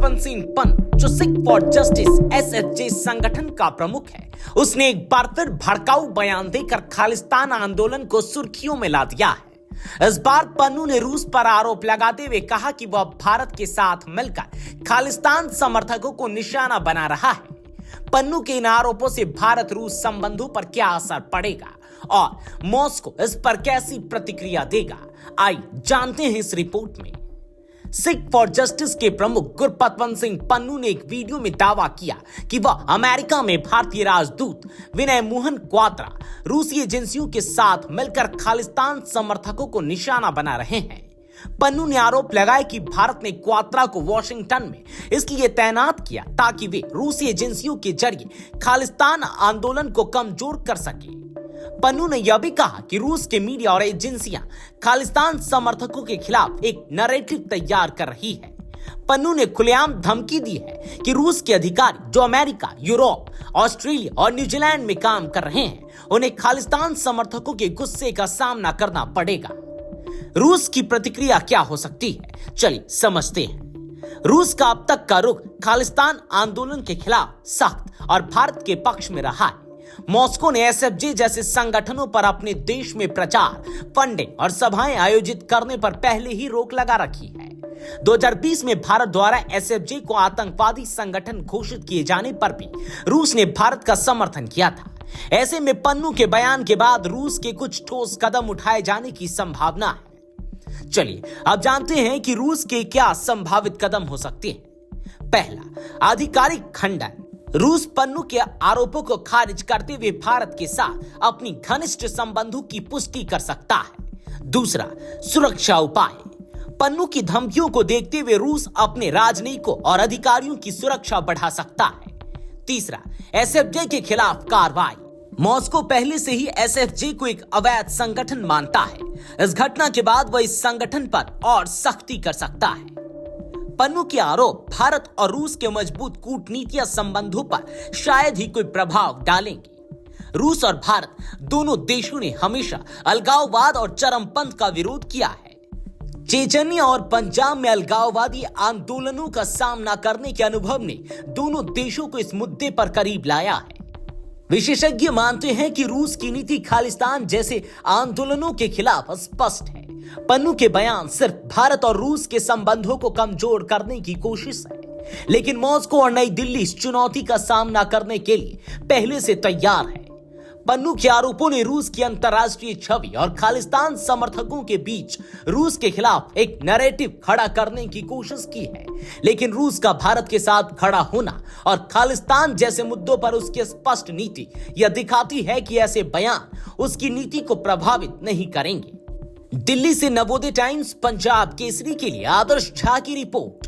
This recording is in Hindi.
गुरपतवंत सिंह पन्नू, जो सिख फॉर जस्टिस SFJ संगठन का प्रमुख है, उसने एक बार फिर भड़काऊ बयान देकर खालिस्तान आंदोलन को सुर्खियों में ला दिया है। इस बार पन्नू ने रूस पर आरोप लगाते हुए कहा कि वह भारत के साथ मिलकर खालिस्तान समर्थकों को निशाना बना रहा है। पन्नू के इन आरोपों से भारत रूस संबंधों पर क्या असर पड़ेगा और मॉस्को इस पर कैसी प्रतिक्रिया देगा, आइए जानते हैं इस रिपोर्ट में। सिख फॉर जस्टिस के प्रमुख गुरपतवंत सिंह पन्नू ने एक वीडियो में दावा किया कि वह अमेरिका में भारतीय राजदूत विनय मोहन क्वात्रा रूसी एजेंसियों के साथ मिलकर खालिस्तान समर्थकों को निशाना बना रहे हैं। पन्नू ने आरोप लगाया कि भारत ने क्वात्रा को वॉशिंगटन में इसलिए तैनात किया ताकि वे रूसी एजेंसियों के जरिए खालिस्तान आंदोलन को कमजोर कर सके। पन्नू ने यह भी कहा कि रूस के मीडिया और एजेंसियां खालिस्तान समर्थकों के खिलाफ एक नैरेटिव तैयार कर रही है। पन्नू ने खुलेआम धमकी दी है कि रूस के अधिकारी जो अमेरिका, यूरोप, ऑस्ट्रेलिया और न्यूजीलैंड में काम कर रहे हैं, उन्हें खालिस्तान समर्थकों के गुस्से का सामना करना पड़ेगा। रूस की प्रतिक्रिया क्या हो सकती है, चलिए समझते हैं। रूस का अब तक का रुख खालिस्तान आंदोलन के खिलाफ सख्त और भारत के पक्ष में रहा है। मॉस्को ने SFJ जैसे संगठनों पर अपने देश में प्रचार, फंडिंग और सभाएं आयोजित करने पर पहले ही रोक लगा रखी है। 2020 में भारत द्वारा SFJ को आतंकवादी संगठन घोषित किए जाने पर भी रूस ने भारत का समर्थन किया था। ऐसे में पन्नू के बयान के बाद रूस के कुछ ठोस कदम उठाए जाने की संभावना है। चलिए अब जानते हैं कि रूस के क्या संभावित कदम हो सकते हैं। पहला, आधिकारिक खंडन। रूस पन्नू के आरोपों को खारिज करते हुए भारत के साथ अपनी घनिष्ठ संबंधों की पुष्टि कर सकता है। दूसरा, सुरक्षा उपाय। पन्नू की धमकियों को देखते हुए रूस अपने राजनयिकों और अधिकारियों की सुरक्षा बढ़ा सकता है। तीसरा, SFJ के खिलाफ कार्रवाई। मॉस्को पहले से ही SFJ को एक अवैध संगठन मानता है। इस घटना के बाद वह इस संगठन पर और सख्ती कर सकता है। पन्नू के आरोप भारत और रूस के मजबूत कूटनीतिक संबंधों पर शायद ही कोई प्रभाव डालेंगे। रूस और भारत दोनों देशों ने हमेशा अलगाववाद और चरमपंथ का विरोध किया है। चेचन्या और पंजाब में अलगाववादी आंदोलनों का सामना करने के अनुभव ने दोनों देशों को इस मुद्दे पर करीब लाया है। विशेषज्ञ मानते हैं कि रूस की नीति खालिस्तान जैसे आंदोलनों के खिलाफ स्पष्ट है। पन्नू के बयान सिर्फ भारत और रूस के संबंधों को कमजोर करने की कोशिश है, लेकिन मॉस्को और नई दिल्ली इस चुनौती का सामना करने के लिए पहले से तैयार है। पन्नू के आरोपों ने रूस की अंतर्राष्ट्रीय छवि और खालिस्तान समर्थकों के बीच रूस के खिलाफ एक नैरेटिव खड़ा करने की कोशिश की है, लेकिन रूस का भारत के साथ खड़ा होना और खालिस्तान जैसे मुद्दों पर उसकी स्पष्ट नीति यह दिखाती है कि ऐसे बयान उसकी नीति को प्रभावित नहीं करेंगे। दिल्ली से नवोदय टाइम्स पंजाब केसरी के लिए आदर्श झा की रिपोर्ट।